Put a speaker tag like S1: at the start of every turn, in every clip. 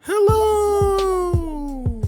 S1: Hello.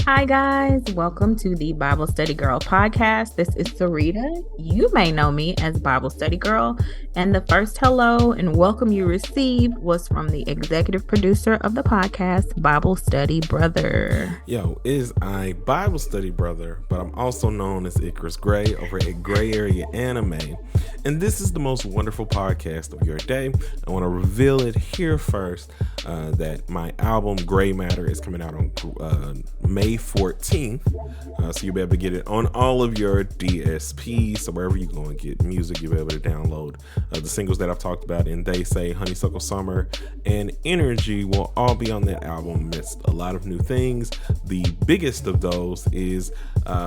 S2: Hi, guys. Welcome to the Bible Study Girl podcast. This is Sarita. You may know me as Bible Study Girl. And the first hello and welcome you received was from the executive producer of the podcast, Bible Study Brother.
S1: Yo, is I Bible Study Brother, but I'm also known as Icarus Gray over at Gray Area Anime. And this is the most wonderful podcast of your day. I want to reveal it here first that my album Gray Matter is coming out on May 14th. So you'll be able to get it on all of your DSPs. So wherever you go and get music, you'll be able to download the singles that I've talked about in They Say, Honeysuckle Summer, and Energy will all be on that album amidst a lot of new things. The biggest of those is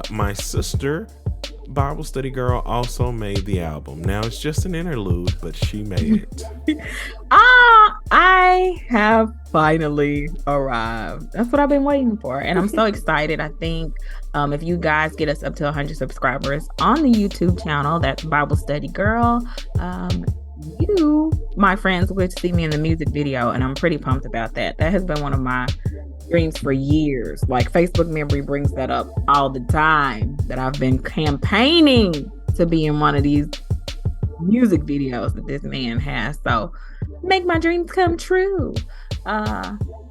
S1: my sister, Bible Study Girl, also made the album. Now it's just an interlude, but she made it.
S2: I have finally arrived. That's what I've been waiting for. And I'm so excited. I think if you guys get us up to 100 subscribers on the YouTube channel, that's Bible Study Girl, you, my friends, would see me in the music video. And I'm pretty pumped about that. That has been one of my dreams for years. Like, Facebook memory brings that up all the time, that I've been campaigning to be in one of these music videos that this man has. So make my dreams come true.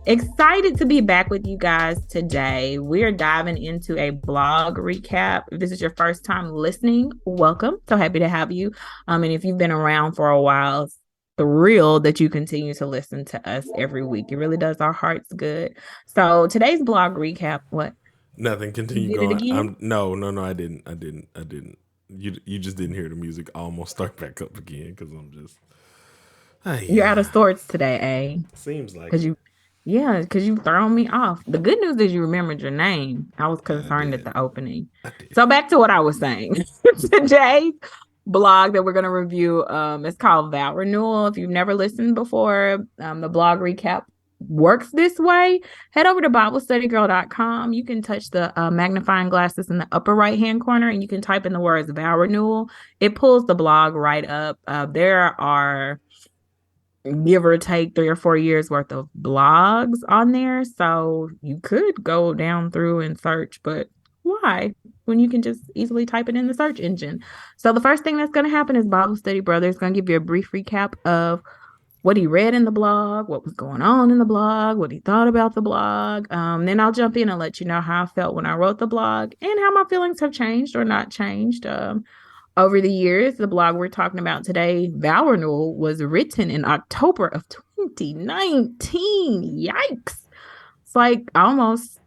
S2: Excited to be back with you guys today. We're diving into a blog recap. If this is your first time listening, welcome. So happy to have you. And if you've been around for a while, thrilled that you continue to listen to us every week. It really does our hearts good. So today's blog recap, what?
S1: Nothing. Continue going. No, I didn't. You just didn't hear the music almost start back up again because I'm just.
S2: You're out of sorts today, eh?
S1: Seems like
S2: because you've thrown me off. The good news is you remembered your name. I was concerned at the opening. So back to what I was saying. Today's blog that we're going to review is called Vow Renewal. If you've never listened before, the blog recap works this way. Head over to BibleStudyGirl.com. You can touch the magnifying glasses in the upper right hand corner and you can type in the words Vow Renewal. It pulls the blog right up. There are, give or take, 3 or 4 years worth of blogs on there. So you could go down through and search, but why? When you can just easily type it in the search engine. So the first thing that's going to happen is Bible Study Brother is going to give you a brief recap of what he read in the blog, what was going on in the blog, what he thought about the blog. Then I'll jump in and let you know how I felt when I wrote the blog and how my feelings have changed or not changed over the years. The blog we're talking about today, Vow Renewal, was written in October of 2019. Yikes. It's like almost,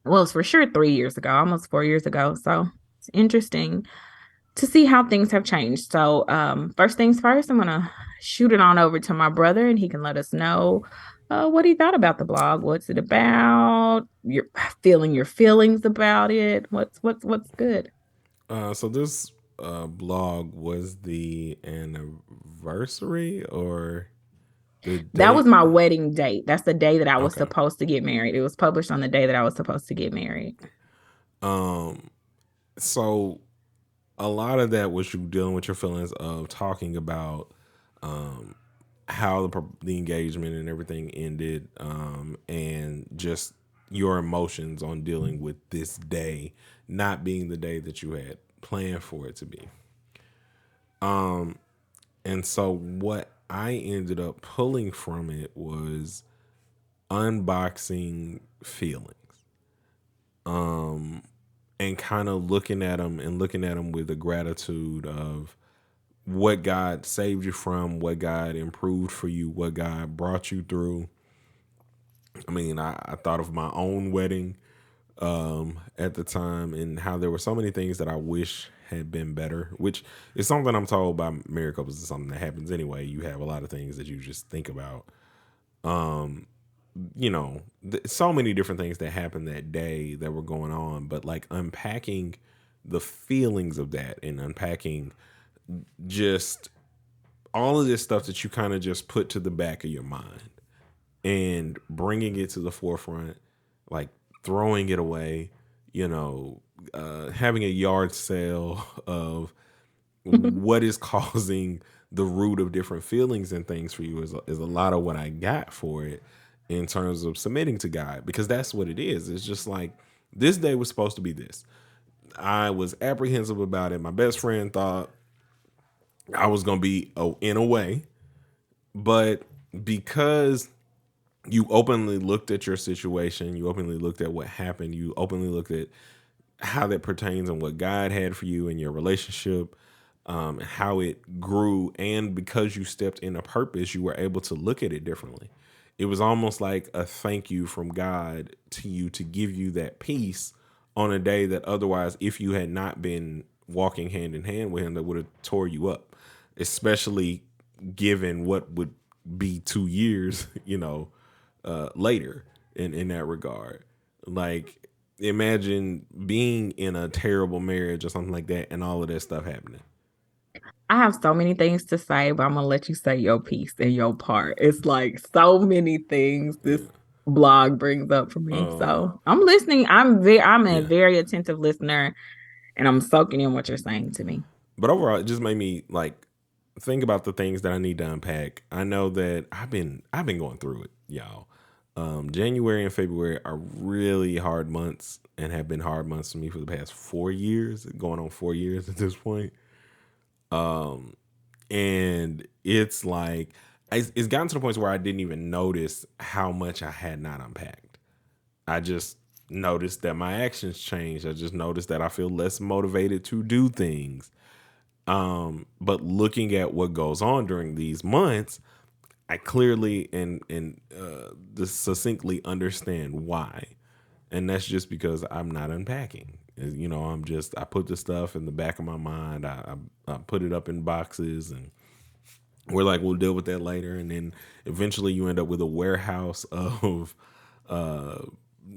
S2: well, it's for sure 3 years ago, almost 4 years ago. So it's interesting to see how things have changed. So first things first, I'm going to shoot it on over to my brother and he can let us know what he thought about the blog. What's it about? You're feeling your feelings about it. What's good?
S1: So this blog was the anniversary or
S2: that was my wedding date. That's the day that I was supposed to get married. It was published on the day that I was supposed to get married.
S1: So a lot of that was you dealing with your feelings of talking about how the engagement and everything ended, and just your emotions on dealing with this day not being the day that you had planned for it to be. And so what I ended up pulling from it was unboxing feelings, and kind of looking at them with a gratitude of what God saved you from, what God improved for you, what God brought you through. I mean, I thought of my own wedding at the time and how there were so many things that I wish had been better, which is something I'm told by married couples is something that happens anyway. You have a lot of things that you just think about. So many different things that happened that day that were going on, but like unpacking the feelings of that and unpacking just all of this stuff that you kind of just put to the back of your mind and bringing it to the forefront, like throwing it away, having a yard sale of what is causing the root of different feelings and things for you is a lot of what I got for it. in terms of submitting to God, because that's what it is. It's just like this day was supposed to be this. I was apprehensive about it. My best friend thought I was going to be in a way, but because you openly looked at your situation, you openly looked at what happened, you openly looked at how that pertains and what God had for you in your relationship, how it grew, and because you stepped in a purpose, you were able to look at it differently. It was almost like a thank you from God to you to give you that peace on a day that otherwise, if you had not been walking hand in hand with Him, that would have tore you up, especially given what would be 2 years, later in that regard. Like, imagine being in a terrible marriage or something like that and all of that stuff happening.
S2: I have so many things to say, but I'm gonna let you say your piece and your part. It's like so many things this
S1: Yeah.
S2: blog brings up for me.
S1: Um,
S2: So I'm listening. I'm a
S1: yeah.
S2: very attentive listener, and I'm soaking in what you're saying to me.
S1: But overall, it just made me like think about the things that I need to unpack. I know that I've been going through it, y'all. January and February are really hard months and have been hard months for me for the past 4 years, going on 4 years at this point. And it's like it's gotten to the point where I didn't even notice how much I had not unpacked. I just noticed that my actions changed. I just noticed that I feel less motivated to do things. But looking at what goes on during these months, I clearly and succinctly understand why, and that's just because I'm not unpacking. I put the stuff in the back of my mind. I put it up in boxes, and we're like, we'll deal with that later. And then eventually, you end up with a warehouse of uh,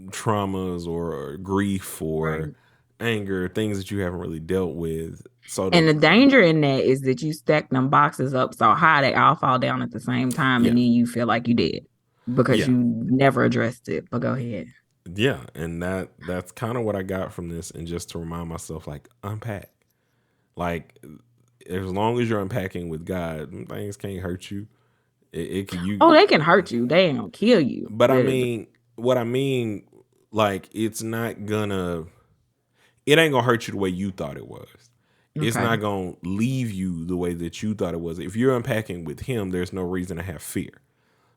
S1: traumas or grief
S2: Right.
S1: or anger, things that you haven't really dealt with. So
S2: And the danger in that is that you stack them boxes up so high they all fall down at the same time,
S1: yeah,
S2: and then you feel like you did because
S1: yeah.
S2: you never addressed it. But go ahead.
S1: Yeah, and that's kind of what I got from this, and just to remind myself, like, unpack. Like, as long as you're unpacking with God, things can't hurt you. It can
S2: Oh,
S1: you,
S2: they can hurt you. They ain't gonna kill you.
S1: but I mean, what I mean, like, it's not gonna, it ain't gonna hurt you the way you thought it was. It's
S2: Okay.
S1: not gonna leave you the way that you thought it was. If you're unpacking with Him, there's no reason to have fear,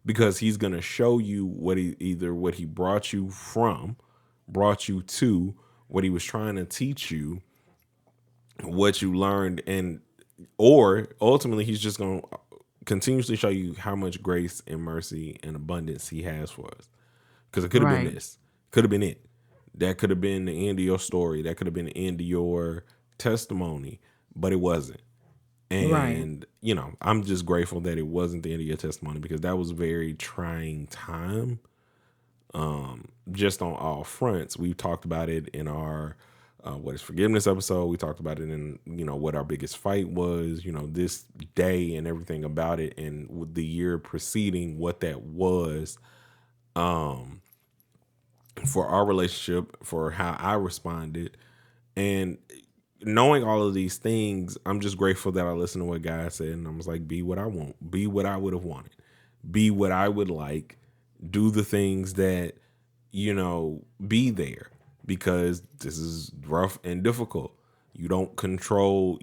S1: because He's gonna show you what He brought you from, brought you to, what He was trying to teach you, what you learned, and or ultimately He's just gonna continuously show you how much grace and mercy and abundance He has for us. Because it could have been
S2: Right.
S1: this, could have been it. That could have been the end of your story. That could have been the end of your testimony, but it wasn't.
S2: Right.
S1: And I'm just grateful that it wasn't the end of your testimony, because that was a very trying time, just on all fronts. We talked about it in our what is forgiveness episode. We talked about it in what our biggest fight was, this day and everything about it, and with the year preceding, what that was, for our relationship, for how I responded. And knowing all of these things, I'm just grateful that I listened to what God said, and I was like, be what I want, be what I would have wanted, be what I would like, do the things that, be there, because this is rough and difficult. You don't control,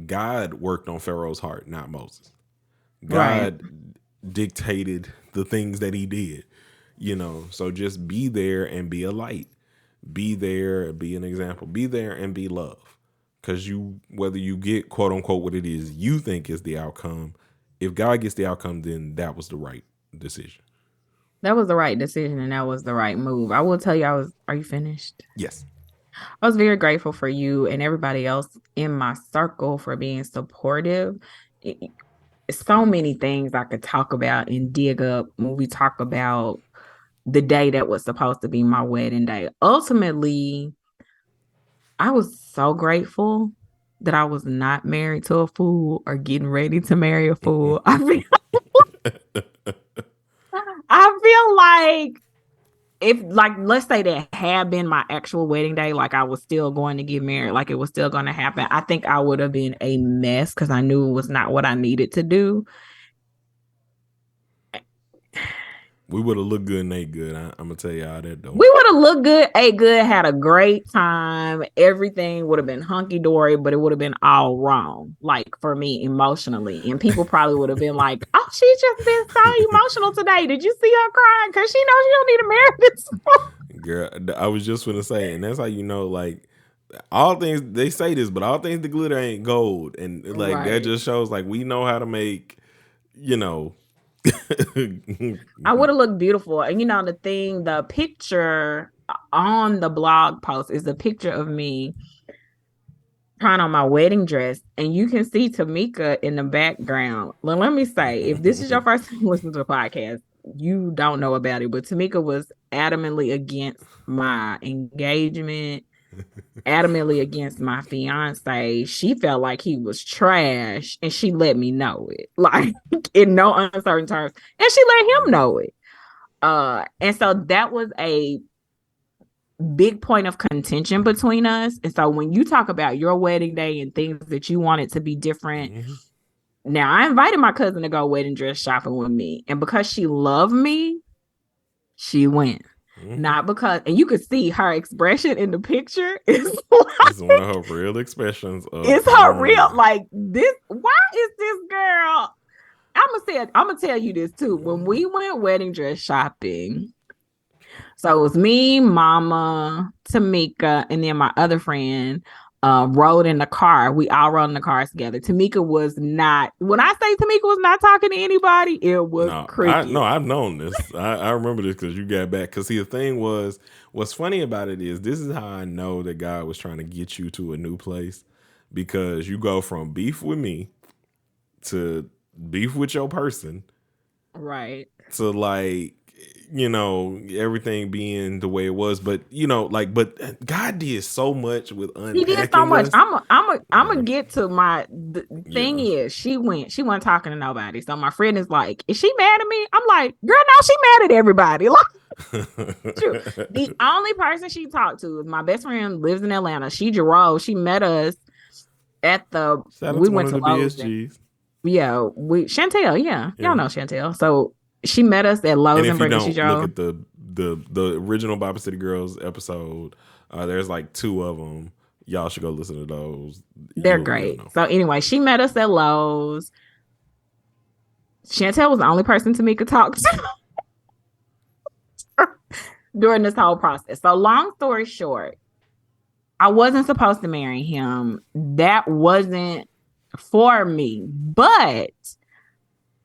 S1: God worked on Pharaoh's heart, not Moses.
S2: Right.
S1: God dictated the things that He did, so just be there and be a light. Be there, be an example. Be there and be love. Because whether you get quote unquote what it is you think is the outcome, if God gets the outcome, then that was the right decision.
S2: That was the right decision and that was the right move. I will tell you, are you finished?
S1: Yes.
S2: I was very grateful for you and everybody else in my circle for being supportive. So many things I could talk about and dig up when we talk about the day that was supposed to be my wedding day. Ultimately, I was so grateful that I was not married to a fool or getting ready to marry a fool. I feel like if like let's say that had been my actual wedding day, like I was still going to get married, like it was still going to happen, I think I would have been a mess because I knew it was not what I needed to do.
S1: We would have looked good and ate good. I'm gonna tell y'all that though.
S2: We would have looked good, ate good, had a great time. Everything would have been hunky dory, but it would have been all wrong, like for me emotionally. And people probably would have been like, "Oh, she's just been so emotional today. Did you see her crying? Because she knows she don't need to marry this."
S1: Girl, I was just gonna say, and that's how you know, like, all things they say this, but all things that glitter ain't gold, and like that
S2: Right.
S1: just shows like we know how to make, you know.
S2: I would have looked beautiful. And the picture on the blog post is a picture of me trying on my wedding dress, and you can see Tamika in the background. Well, let me say, if this is your first time listening to the podcast, you don't know about it, but Tamika was adamantly against my engagement, adamantly against my fiance. She felt like he was trash, and she let me know it, like in no uncertain terms, and she let him know it. And so that was a big point of contention between us. And so when you talk about your wedding day and things that you wanted to be different, now I invited my cousin to go wedding dress shopping with me, and because she loved me, she went. Not because, and you could see her expression in the picture. It's
S1: one of her real expressions.
S2: It's her real, like, this. Why is this girl? I'm gonna tell you this too. When we went wedding dress shopping, so it was me, Mama, Tamika, and then my other friend rode in the car. We all rode in the car together. Tamika was not, when I say Tamika was not talking to anybody, it was creepy.
S1: I've known this. I remember this because you got back. Because see, the thing was, what's funny about it is this is how I know that God was trying to get you to a new place, because you go from beef with me to beef with your person.
S2: Right.
S1: To like, everything being the way it was, but but God did so much with unpacking.
S2: He did so much. I'm gonna get to my thing. Is she wasn't talking to nobody. So my friend is like, is she mad at me? I'm like, girl, no, she mad at everybody. Like, the only person she talked to is my best friend, lives in Atlanta. She drove. She met us at the. We went to Lowe's. Yeah, Chantel. Yeah, y'all know Chantel. So she met us at Lowe's and Brittany. She drove.
S1: Look at the original Bible City Girls episode. There's like 2 of them. Y'all should go listen to those.
S2: They're great. So anyway, she met us at Lowe's. Chantel was the only person Tamika talked to during this whole process. So long story short, I wasn't supposed to marry him. That wasn't for me. But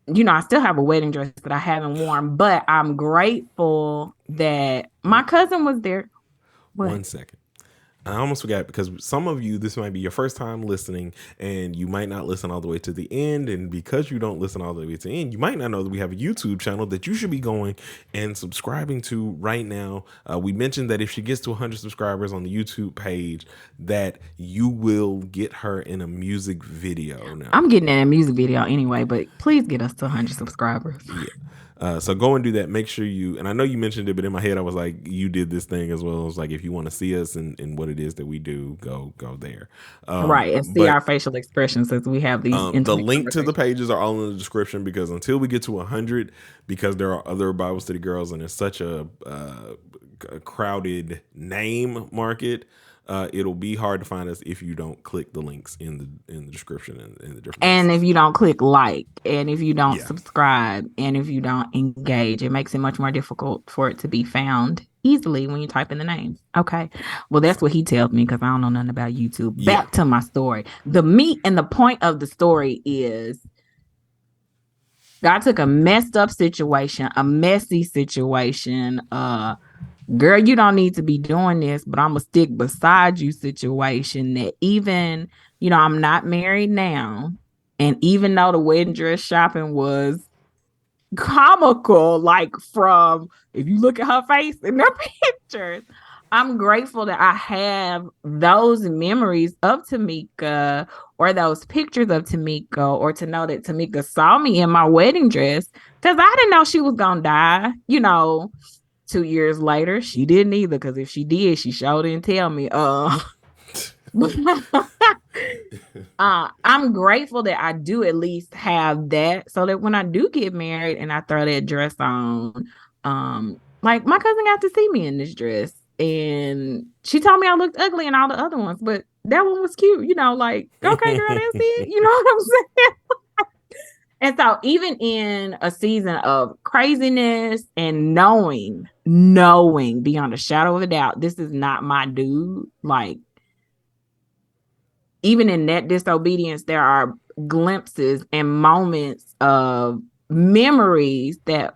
S2: I still have a wedding dress that I haven't worn, but I'm grateful that my cousin was there.
S1: What? 1 second. I almost forgot, because some of you, this might be your first time listening, and you might not listen all the way to the end. And because you don't listen all the way to the end, you might not know that we have a YouTube channel that you should be going and subscribing to right now. We mentioned that if she gets to 100 subscribers on the YouTube page, that you will get her in a music video. Now,
S2: I'm getting in a music video anyway, but please get us to 100 subscribers.
S1: Yeah. So go and do that. Make sure and I know you mentioned it, but in my head I was like, you did this thing as well. I was like, if you want to see us and what it is that we do, go there.
S2: Right, and see our facial expressions as we have these.
S1: The link to the pages are all in the description, because until we get to 100, because there are other Bible Study Girls and it's such a crowded name market. It'll be hard to find us if you don't click the links in the description and in the different.
S2: And if you don't click like, and if you don't subscribe, and if you don't engage, it makes it much more difficult for it to be found easily when you type in the names. Okay, well, that's what he tells me, because I don't know nothing about YouTube. Back to my story. The meat and the point of the story is, God took a messed up situation, a messy situation, girl, you don't need to be doing this, but I'm going to stick beside you situation, that even, I'm not married now. And even though the wedding dress shopping was comical, like from, if you look at her face in their pictures, I'm grateful that I have those memories of Tamika, or those pictures of Tamika, or to know that Tamika saw me in my wedding dress, because I didn't know she was going to die, 2 years later. She didn't either, because if she did, she sure didn't tell me. I'm grateful that I do at least have that, so that when I do get married and I throw that dress on, Like my cousin got to see me in this dress and she told me I looked ugly in all the other ones, but that one was cute, like, okay, girl, that's it. You know what I'm saying? And so even in a season of craziness and knowing beyond a shadow of a doubt, this is not my dude. Like, even in that disobedience, there are glimpses and moments of memories that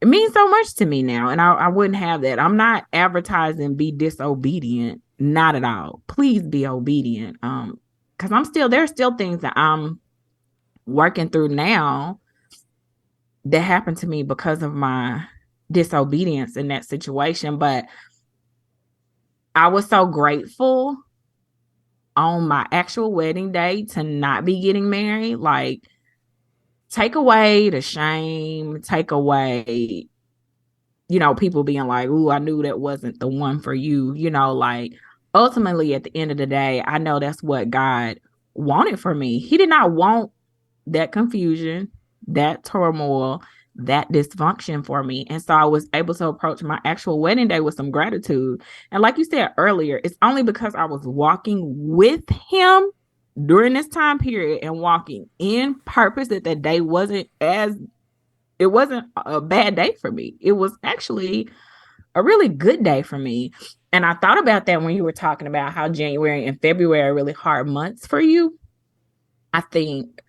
S2: it means so much to me now. And I wouldn't have that. I'm not advertising be disobedient. Not at all. Please be obedient. Because there's still things that I'm working through now that happened to me because of my disobedience in that situation. But I was so grateful on my actual wedding day to not be getting married. Like, take away the shame, take away, people being like, ooh, I knew that wasn't the one for you. Like, ultimately at the end of the day, I know that's what God wanted for me. He did not want that confusion, that turmoil, that dysfunction for me. And so I was able to approach my actual wedding day with some gratitude. And like you said earlier, it's only because I was walking with him during this time period and walking in purpose that day it wasn't a bad day for me. It was actually a really good day for me. And I thought about that when you were talking about how January and February are really hard months for you. I think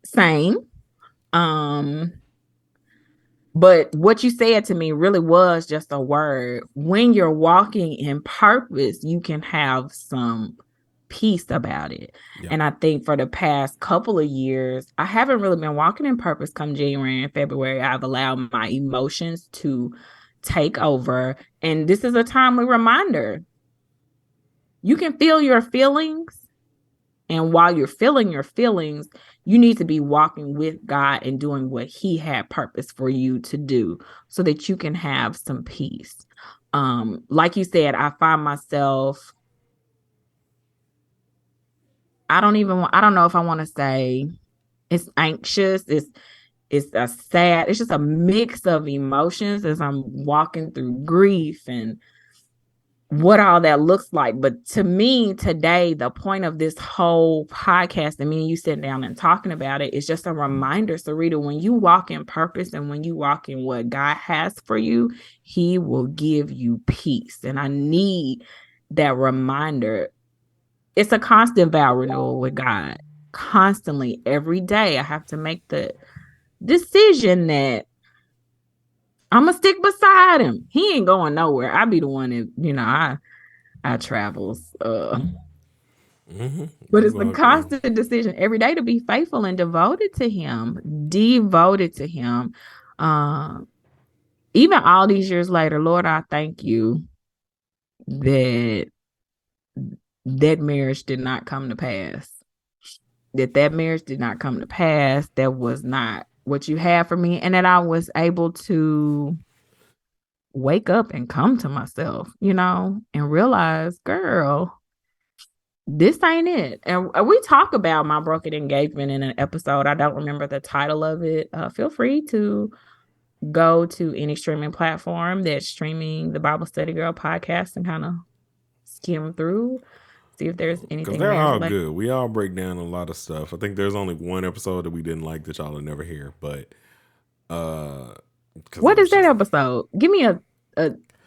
S2: same. But what you said to me really was just a word. When you're walking in purpose, you can have some peace about it. Yeah. And I think for the past couple of years, I haven't really been walking in purpose come January and February. I've allowed my emotions to take over. And this is a timely reminder. You can feel your feelings. And while you're feeling your feelings, you need to be walking with God and doing what he had purpose for you to do so that you can have some peace. Like you said, I find myself, I don't know if I want to say it's anxious. It's a sad, it's just a mix of emotions as I'm walking through grief and what all that looks like. But to me today, the point of this whole podcast and me and you sitting down and talking about it is just a reminder, Sarita, when you walk in purpose and when you walk in what God has for you, he will give you peace. And I need that reminder. It's a constant vow renewal with God. Constantly, every day, I have to make the decision that I'm gonna stick beside him. He ain't going nowhere. I be the one that, I travels. Mm-hmm. But it's a constant decision every day to be faithful and devoted to him. Even all these years later, Lord, I thank you that marriage did not come to pass. That marriage did not come to pass. That was not what you had for me. And that I was able to wake up and come to myself, and realize, girl, this ain't it. And we talk about my broken engagement in an episode. I don't remember the title of it. Feel free to go to any streaming platform that's streaming the Bible Study Girl podcast and kind of skim through, see if there's anything.
S1: Because they're all good. We all break down a lot of stuff. I think there's only one episode that we didn't like that y'all will never hear. But
S2: what is that episode? Give me a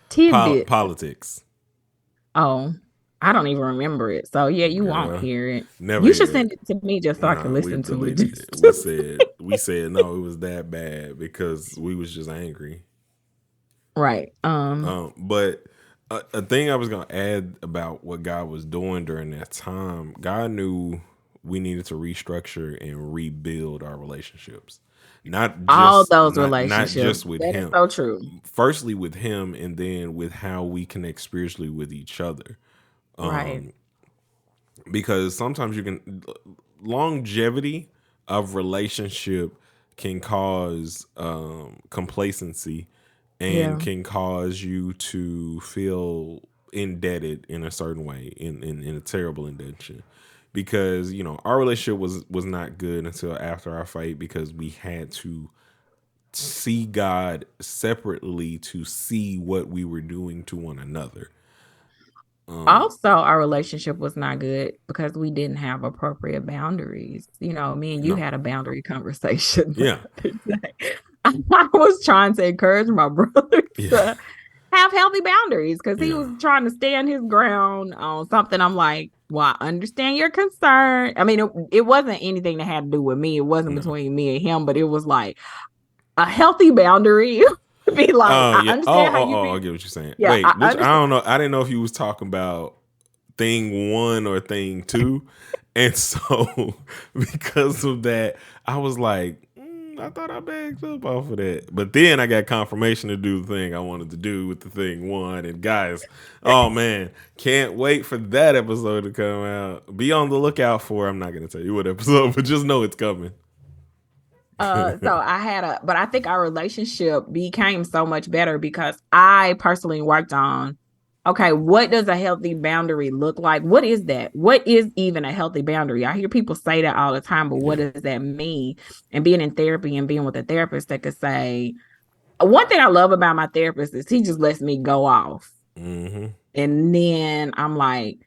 S2: tidbit.
S1: Politics.
S2: Oh, I don't even remember it. So yeah, you won't hear it. You should send it to me just so I can listen to it.
S1: We said no, it was that bad because we was just angry.
S2: Right.
S1: But a thing I was gonna add about what God was doing during that time, God knew we needed to restructure and rebuild our relationships. Not just
S2: all those relationships.
S1: Not just with him.
S2: Is so true.
S1: Firstly with him, and then with how we connect spiritually with each other.
S2: Right.
S1: Because sometimes longevity of relationship can cause complacency and can cause you to feel indebted in a certain way, in a terrible indention. Because, our relationship was not good until after our fight because we had to see God separately to see what we were doing to one another.
S2: Also, our relationship was not good because we didn't have appropriate boundaries. You know, me and you had a boundary conversation.
S1: Yeah.
S2: I was trying to encourage my brother to have healthy boundaries because he was trying to stand his ground on something. I'm like, well, I understand your concern. I mean, it wasn't anything that had to do with me. It wasn't between me and him, but it was like a healthy boundary. Be like, I understand how you feel.
S1: I get what you're saying.
S2: Yeah,
S1: Wait, I don't know. I didn't know if you was talking about thing 1 or thing 2. And so because of that, I was like, I thought I backed up off of that. But then I got confirmation to do the thing I wanted to do with the thing 1. And guys, oh man, can't wait for that episode to come out. Be on the lookout for, I'm not going to tell you what episode, but just know it's coming.
S2: So but I think our relationship became so much better because I personally worked on, okay, what does a healthy boundary look like? What is that? What is even a healthy boundary? I hear people say that all the time, but what does that mean? And being in therapy and being with a therapist that could say, one thing I love about my therapist is he just lets me go off.
S1: Mm-hmm.
S2: And then I'm like,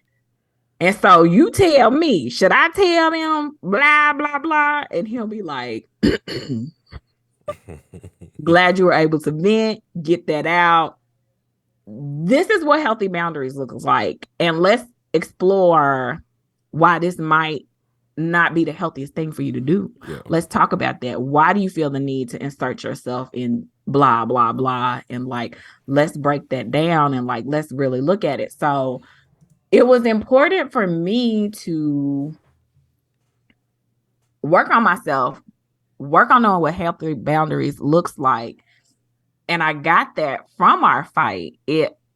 S2: and so you tell me, should I tell him blah, blah, blah? And he'll be like, glad you were able to vent, get that out. This is what healthy boundaries look like. And let's explore why this might not be the healthiest thing for you to do. Yeah. Let's talk about that. Why do you feel the need to insert yourself in blah, blah, blah? And like, let's break that down and like, let's really look at it. So it was important for me to work on myself, work on knowing what healthy boundaries looks like. And I got that from our fight.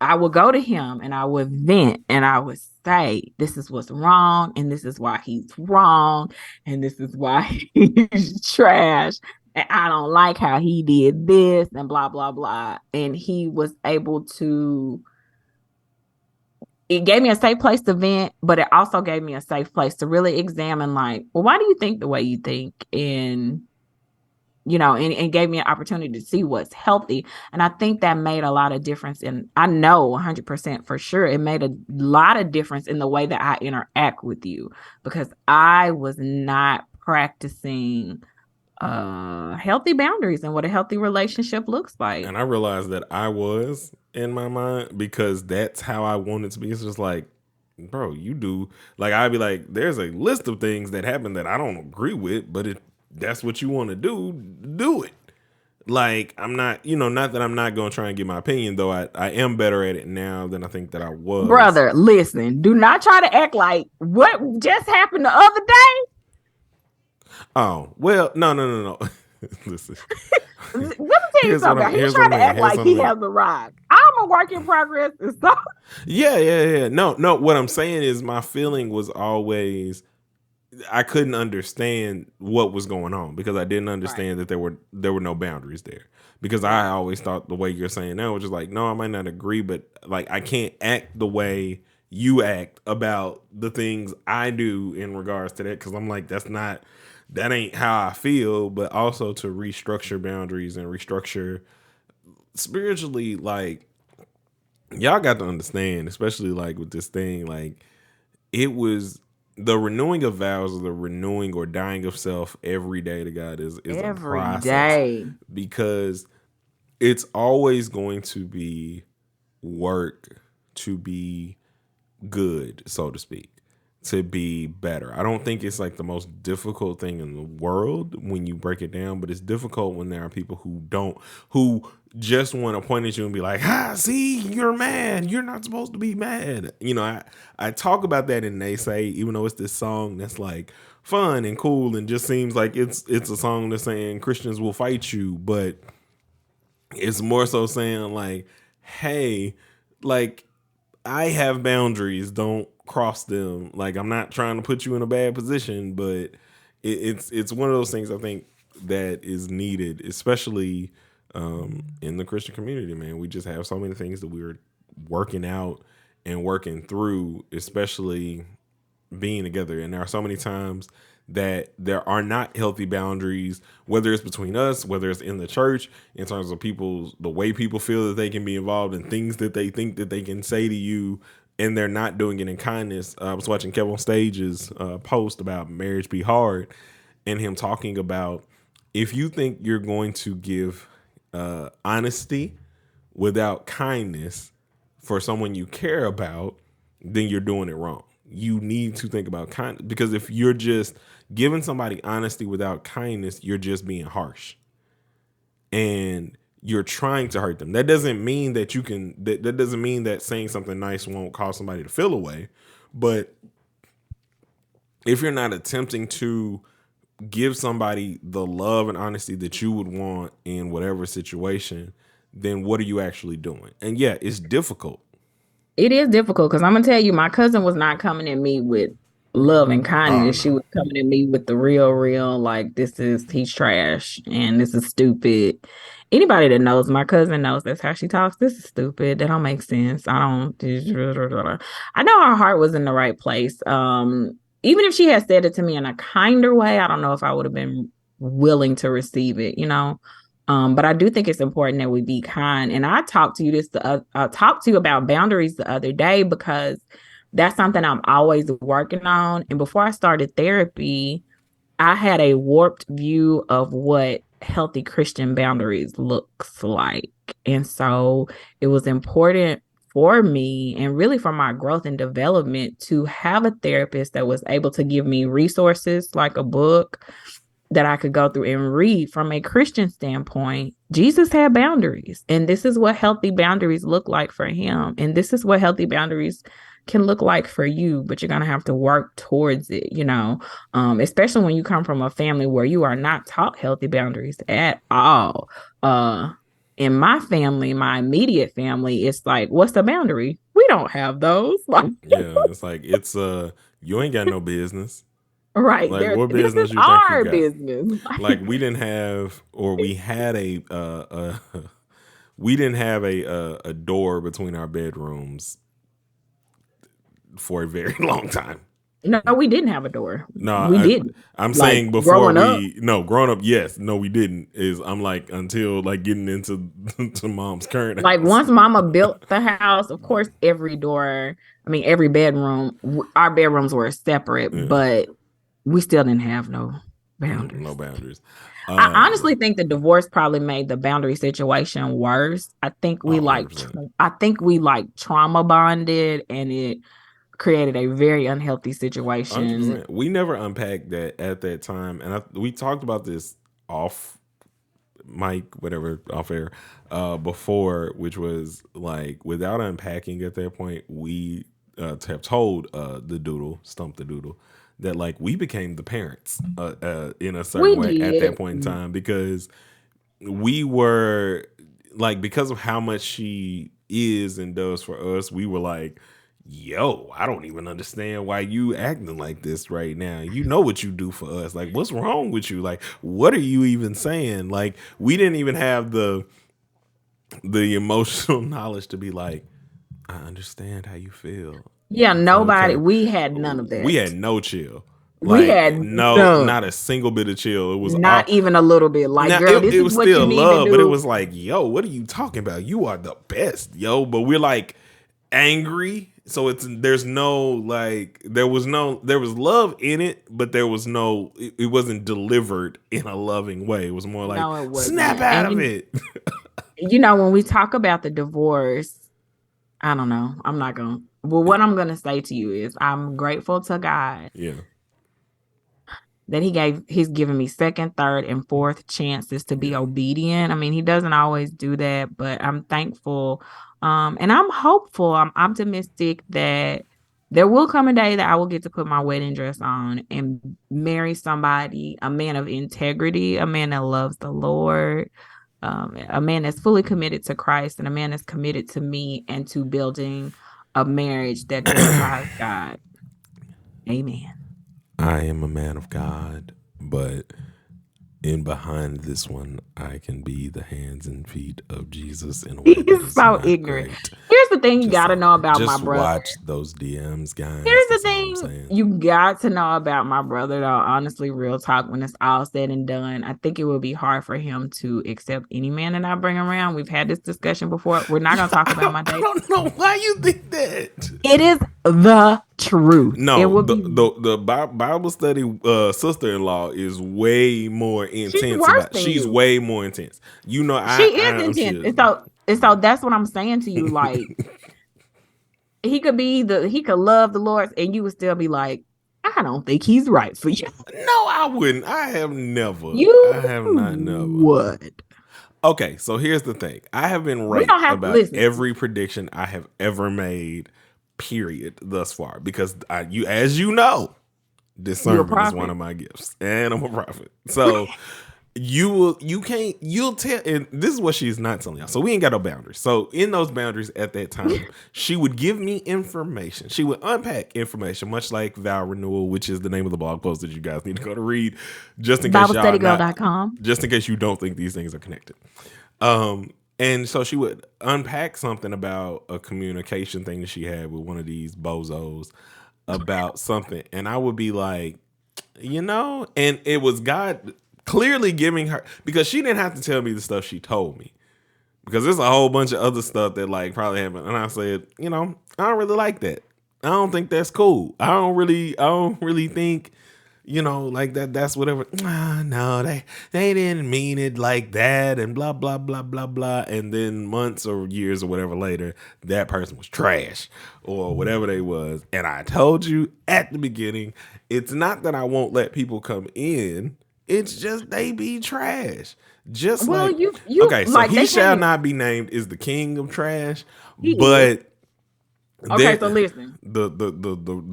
S2: I would go to him and I would vent and I would say, this is what's wrong. And this is why he's wrong. And this is why he's trash. And I don't like how he did this and blah, blah, blah. And he was able to, it gave me a safe place to vent, but it also gave me a safe place to really examine, like, well, why do you think the way you think? And, you know, and gave me an opportunity to see what's healthy. And I think that made a lot of difference. And I know 100% for sure, it made a lot of difference in the way that I interact with you, because I was not practicing healthy boundaries and what a healthy relationship looks like.
S1: And I realized that I was in my mind because that's how I wanted to be. It's just like, bro, you do. Like, I'd be like, there's a list of things that happen that I don't agree with, but that's what you want to do it. Like, I'm not, not that I'm not going to try and get my opinion, though I am better at it now than I think that I was.
S2: Brother, listen, do not try to act like what just happened the other day.
S1: Oh, well, no. Listen.
S2: Let me tell you something. He's trying to act like he has the rock. I'm a work in progress. So.
S1: Yeah. No. What I'm saying is my feeling was always I couldn't understand what was going on because I didn't understand that there were no boundaries there. Because I always thought the way you're saying now was just like, no, I might not agree, but like I can't act the way you act about the things I do in regards to that, because I'm like, that ain't how I feel. But also to restructure boundaries and restructure spiritually, like, y'all got to understand, especially like with this thing, like it was the renewing of vows, or the renewing or dying of self every day to God is a process. Day. Because it's always going to be work to be good, so to speak, to be better. I don't think it's like the most difficult thing in the world when you break it down, but it's difficult when there are people who just want to point at you and be like, see, you're mad. You're not supposed to be mad. I talk about that in They Say, even though it's this song that's like fun and cool and just seems like it's a song that's saying Christians will fight you, but it's more so saying like, hey, like, I have boundaries. Don't cross them. Like, I'm not trying to put you in a bad position, but it's one of those things I think that is needed, especially in the Christian community, man. We just have so many things that we're working out and working through, especially being together. And there are so many times that there are not healthy boundaries, whether it's between us, whether it's in the church, in terms of the way people feel that they can be involved in things that they think that they can say to you, and they're not doing it in kindness. I was watching Kevin Stage's post about marriage be hard, and him talking about, if you think you're going to give honesty without kindness for someone you care about, then you're doing it wrong. You need to think about kindness, because if you're just giving somebody honesty without kindness, you're just being harsh and you're trying to hurt them. That doesn't mean that you can, that doesn't mean that saying something nice won't cause somebody to feel away. But if you're not attempting to give somebody the love and honesty that you would want in whatever situation, then what are you actually doing? And yeah, it's difficult.
S2: It is difficult, because I'm gonna tell you, my cousin was not coming at me with love and kindness. She was coming at me with the real, like, he's trash and this is stupid. Anybody that knows my cousin knows that's how she talks. This is stupid. That don't make sense. I know her heart was in the right place. Even if she had said it to me in a kinder way, I don't know if I would have been willing to receive it, but I do think it's important that we be kind. And I talked to you about boundaries the other day, because that's something I'm always working on. And before I started therapy, I had a warped view of what healthy Christian boundaries looks like. And so it was important for me, and really for my growth and development, to have a therapist that was able to give me resources like a book that I could go through and read from a Christian standpoint. Jesus had boundaries, and this is what healthy boundaries look like for him. And this is what healthy boundaries can look like for you, but you're going to have to work towards it, especially when you come from a family where you are not taught healthy boundaries at all. In my family, my immediate family, it's like, what's the boundary? We don't have those.
S1: Yeah, it's like, you ain't got no business.
S2: Right.
S1: Like, what business you think you got? Business. Like, we didn't have, or we had we didn't have a door between our bedrooms for a very long time.
S2: No, we didn't have a door.
S1: No,
S2: we didn't.
S1: I'm saying before growing up, yes. No, we didn't. I'm like, until like getting into to mom's current house.
S2: Like, once mama built the house, of course, every bedroom, our bedrooms were separate, but we still didn't have no boundaries.
S1: No boundaries.
S2: I honestly think the divorce probably made the boundary situation worse. I think we trauma bonded, and it created a very unhealthy situation.
S1: 100%. We never unpacked that at that time, and we talked about this off mic, off air, before, which was like, without unpacking at that point, we have told Stump the Doodle, that like we became the parents in a certain way at that point in time, because we were like, because of how much she is and does for us, we were like, yo, I don't even understand why you acting like this right now. You know what you do for us. Like, what's wrong with you? Like, what are you even saying? Like, we didn't even have the emotional knowledge to be like, I understand how you feel.
S2: Yeah, nobody. Okay. We had none of that.
S1: We had no chill.
S2: Like, we had
S1: not a single bit of chill. It was
S2: not even a little bit. Like, now, girl, this is what you need to do.
S1: But it was like, yo, what are you talking about? You are the best, yo. But we're like angry. So there was love in it, but there was it wasn't delivered in a loving way. It was more like, snap out of it.
S2: When we talk about the divorce, I don't know. I'm not going to. Well, what I'm going to say to you is, I'm grateful to God.
S1: Yeah.
S2: That he's given me second, third, and fourth chances to be obedient. I mean, he doesn't always do that, but I'm thankful. And I'm hopeful. I'm optimistic that there will come a day that I will get to put my wedding dress on and marry somebody, a man of integrity, a man that loves the Lord, a man that's fully committed to Christ, and a man that's committed to me and to building a marriage that glorifies God. Amen.
S1: I am a man of God, but in behind this one, I can be the hands and feet of Jesus in a way that is
S2: so ignorant. Here's the thing you got to know about my
S1: just
S2: brother.
S1: watch those DMs, guys.
S2: Here's the
S1: That's all I'm
S2: thing
S1: saying.
S2: you got to know about my brother, though. Honestly, real talk, when it's all said and done, I think it will be hard for him to accept any man that I bring around. We've had this discussion before. We're not going to talk about my date.
S1: I don't know why you think that.
S2: It is the truth.
S1: No,
S2: it will
S1: the Bible study sister-in-law is way more intense. She's way more intense. You know,
S2: she is intense. And so that's what I'm saying to you. Like, he could love the Lord, and you would still be like, I don't think he's right for you.
S1: No, I wouldn't. I have never. I have not never.
S2: Would.
S1: Okay, so here's the thing. I have been right about every prediction I have ever made, period, thus far. Because as you know, discernment is one of my gifts. And I'm a prophet. So you'll tell, and this is what she's not telling y'all. So we ain't got no boundaries. So in those boundaries at that time, she would give me information. She would unpack information, much like Vow Renewal, which is the name of the blog post that you guys need to go to read, just in case
S2: BibleStudyGirl.com.
S1: Just in case you don't think these things are connected. And so she would unpack something about a communication thing that she had with one of these bozos about something, and I would be like, and it was God clearly giving her, because she didn't have to tell me the stuff she told me, because there's a whole bunch of other stuff that like probably happened. And I said, I don't really like that. I don't think that's cool. I don't really think, like that's whatever. No, they didn't mean it like that, and blah, blah, blah, blah, blah. And then months or years or whatever later, that person was trash or whatever they was. And I told you at the beginning, it's not that I won't let people come in. It's just they be trash. Just okay, so he shall not be named is the king of trash, but
S2: okay, so listen.
S1: The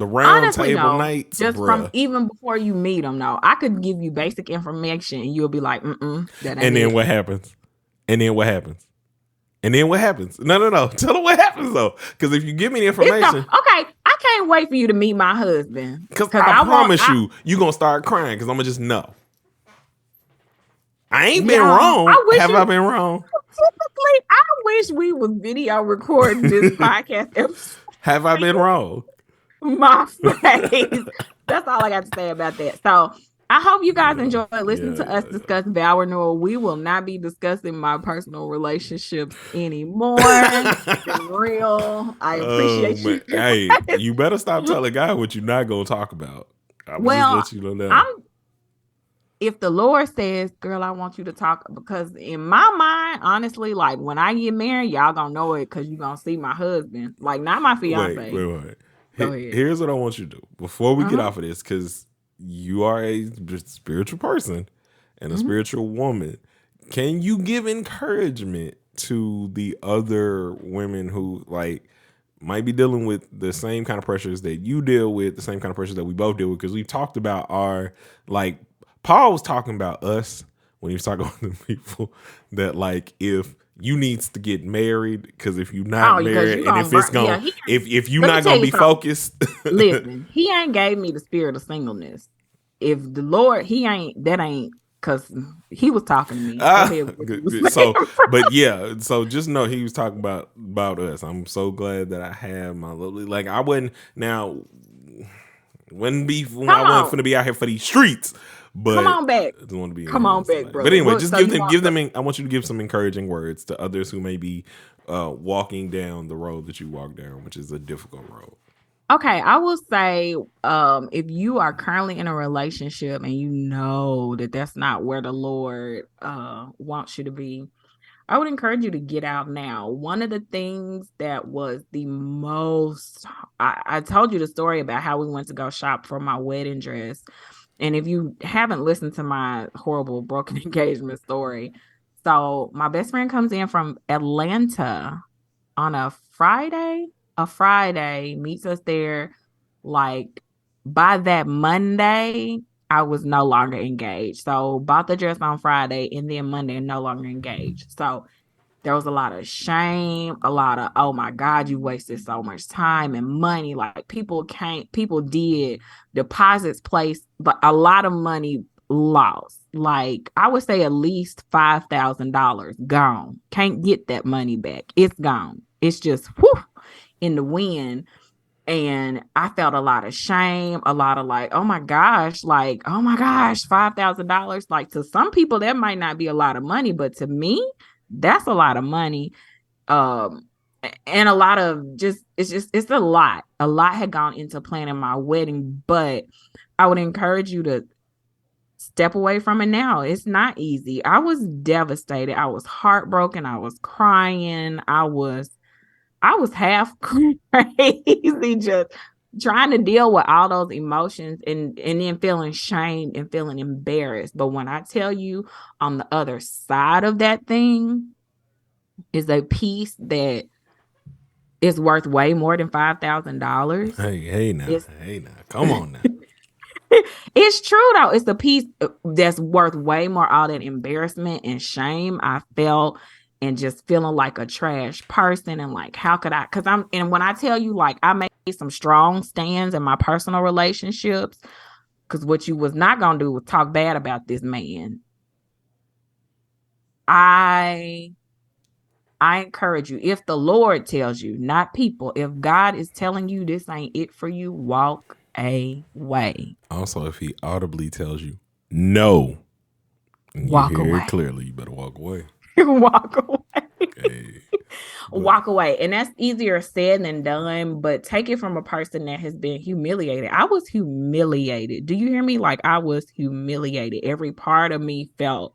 S1: round
S2: honestly,
S1: table nights,
S2: just from even before you meet him, I could give you basic information and you'll be like, that ain't
S1: and then what happens? And then what happens? And then what happens? No. Tell them what happens though, because if you give me the information,
S2: okay, I can't wait for you to meet my husband.
S1: Because I promise you're gonna start crying because I'm gonna just know. I ain't been wrong. Have I been wrong?
S2: Typically, I wish we was video recording this podcast episode.
S1: Have I been wrong?
S2: My face. That's all I got to say about that. So I hope you guys enjoy listening to us discuss Vow Renewal. We will not be discussing my personal relationships anymore. For real. I appreciate you.
S1: Hey, you better stop telling God what you're not going to talk about. I'm just let you know that.
S2: If the Lord says, girl, I want you to talk, because in my mind, honestly, like when I get married, y'all gonna know it because you're gonna see my husband, like not my fiance.
S1: Wait. Here's what I want you to do before we get off of this, because you are a spiritual person and a spiritual woman. Can you give encouragement to the other women who like might be dealing with the same kind of pressures that you deal with, the same kind of pressures that we both deal with? Because we've talked about our Paul was talking about us when he was talking about the people that like if you needs to get married, because if you're not married and if it's gonna if you're not gonna be focused.
S2: Listen, he ain't gave me the spirit of singleness. If the Lord, that ain't because he was talking to me. So just know he was talking about us. I'm so glad that I have my lovely, like I wouldn't be when I wasn't finna be out here for these streets. But come on back.
S1: I don't want to be
S2: back, bro.
S1: But anyway, just give them. I want you to give some encouraging words to others who may be walking down the road that you walk down, which is a difficult road.
S2: Okay, I will say, if you are currently in a relationship and you know that that's not where the Lord wants you to be, I would encourage you to get out now. One of the things that was the most, I told you the story about how we went to go shop for my wedding dress. And if you haven't listened to my horrible broken engagement story, so my best friend comes in from Atlanta on a Friday, meets us there. Like by that Monday, I was no longer engaged. So bought the dress on Friday and then Monday no longer engaged. So there was a lot of shame, a lot of, oh my God, you wasted so much time and money. Like people did deposits placed, but a lot of money lost. Like I would say at least $5,000 gone. Can't get that money back. It's gone. it's just whew, in the wind. And I felt a lot of shame, a lot of like, oh my gosh, $5,000. Like to some people, that might not be a lot of money, but to me, that's a lot of money. And a lot of it's a lot. A lot had gone into planning my wedding, but I would encourage you to step away from it now. It's not easy. I was devastated. I was heartbroken. I was crying. I was half crazy, just trying to deal with all those emotions and then feeling shame and feeling embarrassed. But when I tell you, on the other side of that thing is a piece that is worth way more than $5,000.
S1: Hey now, come on now.
S2: It's true though. It's a piece that's worth way more. All that embarrassment and shame I felt, and just feeling like a trash person, and like, how could I? And when I tell you, like, I made some strong stands in my personal relationships, because what you was not gonna do was talk bad about this man. I encourage you, if the Lord tells you, not people, if God is telling you this ain't it for you, walk away.
S1: Also, if he audibly tells you no, and
S2: walk
S1: you hear
S2: away.
S1: it clearly, you better walk away.
S2: Walk away.
S1: Okay.
S2: Walk away. And that's easier said than done, but take it from a person that has been humiliated. I was humiliated. Do you hear me? Like, I was humiliated. Every part of me felt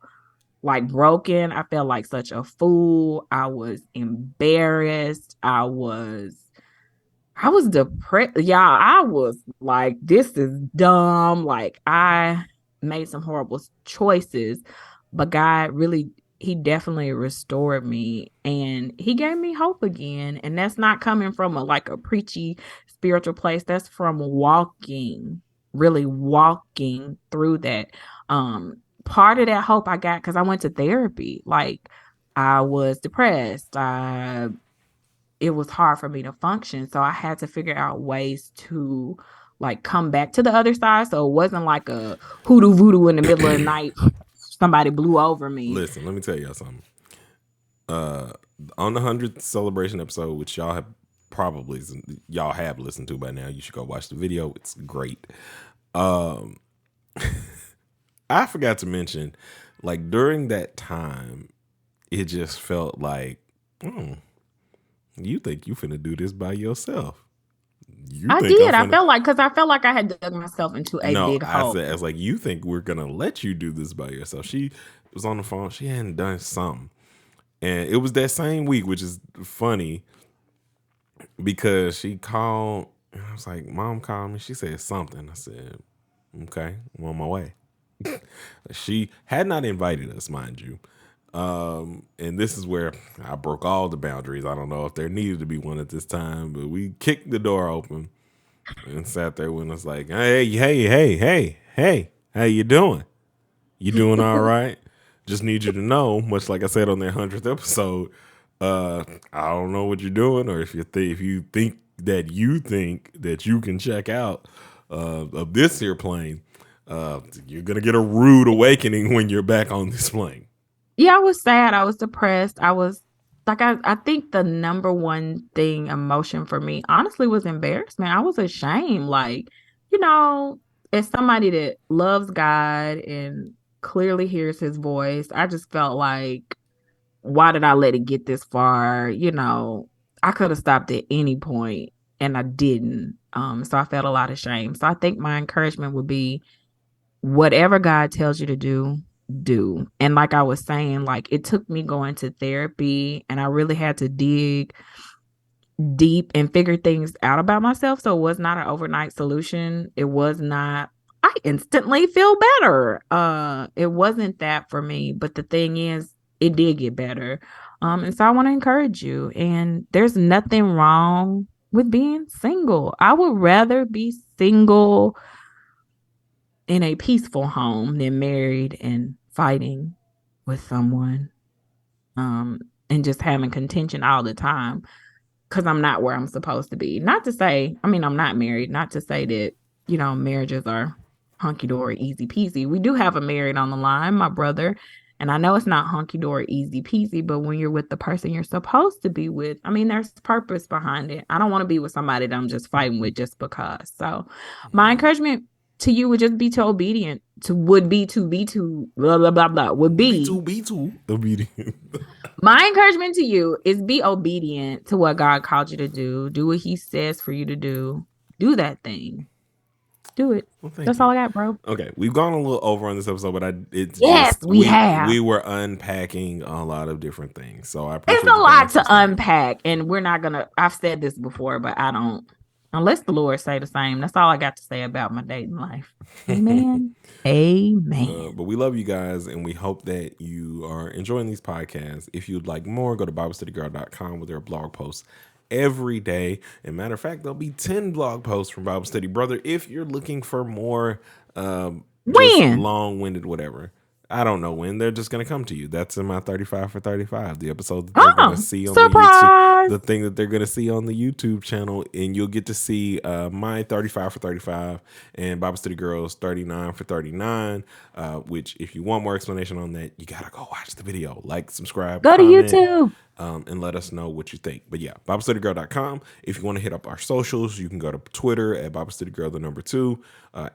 S2: like broken. I felt like such a fool. I was embarrassed. I was depressed. Y'all, I was like, this is dumb. Like, I made some horrible choices, but God really, he definitely restored me, and he gave me hope again. And that's not coming from a preachy spiritual place. That's from really walking through that. Part of that hope I got because I went to therapy. Like, I was depressed. It was hard for me to function. So I had to figure out ways to like come back to the other side. So it wasn't like a hoodoo voodoo in the middle of the night. Somebody blew over me.
S1: Listen, let me tell y'all something. On the 100th celebration episode, which y'all have listened to by now, you should go watch the video. It's great. I forgot to mention, like, during that time, it just felt like, you think you finna do this by yourself.
S2: I did. I felt like I had dug myself into a big hole.
S1: I was like, you think we're gonna let you do this by yourself? She was on the phone. She hadn't done something, and it was that same week, which is funny because she called. And I was like, Mom called me. She said something. I said, okay, I'm on my way. She had not invited us, mind you. And this is where I broke all the boundaries. I don't know if there needed to be one at this time, but we kicked the door open and sat there when it's like, hey, how you doing? You doing all right? Just need you to know, much like I said on their 100th episode, I don't know what you're doing, or if you think that you can check out of this here plane, you're gonna get a rude awakening when you're back on this plane.
S2: Yeah, I was sad. I was depressed. I was like, I think the number one thing, emotion for me, honestly, was embarrassment. I was ashamed. Like, as somebody that loves God and clearly hears his voice, I just felt like, why did I let it get this far? I could have stopped at any point and I didn't. So I felt a lot of shame. So I think my encouragement would be, whatever God tells you to do. And like I was saying, like, it took me going to therapy, and I really had to dig deep and figure things out about myself. So it was not an overnight solution. It was not, I instantly feel better. It wasn't that for me. But the thing is, it did get better. And so I want to encourage you. And there's nothing wrong with being single. I would rather be single in a peaceful home than married and fighting with someone, and just having contention all the time because I'm not where I'm supposed to be. Not to say, I'm not married, not to say that, marriages are hunky-dory, easy peasy. We do have a married on the line, my brother, And I know it's not hunky dory, easy peasy, but when you're with the person you're supposed to be with, I mean, there's purpose behind it. I don't want to be with somebody that I'm just fighting with just because. So, my encouragement to you would just be to obedient to would be to blah blah blah blah would be
S1: be too obedient.
S2: my encouragement to you is be obedient to what God called you to do. Do what He says for you to do. Do that thing. Do it.
S1: Well, thank
S2: That's
S1: you.
S2: all I got, bro.
S1: Okay, we've gone a little over on this episode, but it's
S2: Yes,
S1: just
S2: we have.
S1: we were unpacking a lot of different things. So I
S2: It's
S1: appreciate
S2: a
S1: you
S2: lot
S1: guys for
S2: to
S1: staying.
S2: unpack, and we're not gonna. I've said this before, but I don't. Unless the Lord say the same. That's all I got to say about my dating life. Amen. Amen.
S1: But we love you guys, and we hope that you are enjoying these podcasts. If you'd like more, go to BibleStudyGirl.com where there are blog posts every day. And matter of fact, there'll be 10 blog posts from Bible Study Brother if you're looking for more just
S2: When?
S1: long-winded whatever. I don't know when they're just going to come to you. That's in my 35 for 35, the episode that they're going to see on the YouTube, the thing that they're going to see on the YouTube channel. And you'll get to see my 35 for 35 and Bible Study Girls 39 for 39, which if you want more explanation on that, you got to go watch the video. Like, subscribe,
S2: Go
S1: comment,
S2: to YouTube.
S1: And let us know what you think. But yeah, BibleStudyGirl.com. If you want to hit up our socials, you can go to Twitter at BibleStudyGirl, the number 2,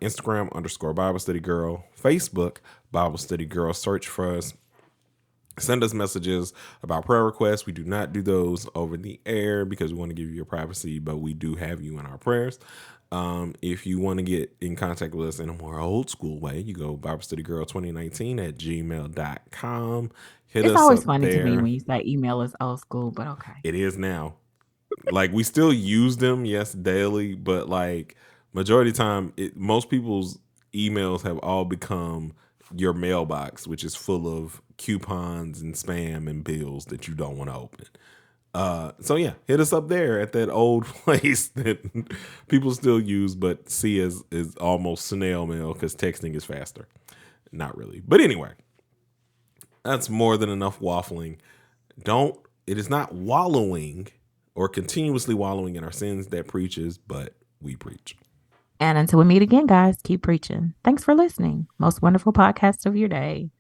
S1: Instagram _Bible Study Girl, Facebook, Bible Study Girl. Search for us. Send us messages about prayer requests. We do not do those over the air because we want to give you your privacy, but we do have you in our prayers. If you want to get in contact with us in a more old school way, you go BibleStudyGirl2019 at gmail.com.
S2: It's always funny to me when you say email is old school, but okay.
S1: It is now. Like, we still use them, yes, daily, but like majority of the time, most people's emails have all become your mailbox, which is full of coupons and spam and bills that you don't want to open. So yeah, hit us up there at that old place that people still use but see as is almost snail mail because texting is faster. Not really, but anyway, that's more than enough waffling. It is not wallowing or continuously wallowing in our sins that preaches, but we preach.
S2: And until we meet again, guys, keep preaching. Thanks for listening. Most wonderful podcast of your day.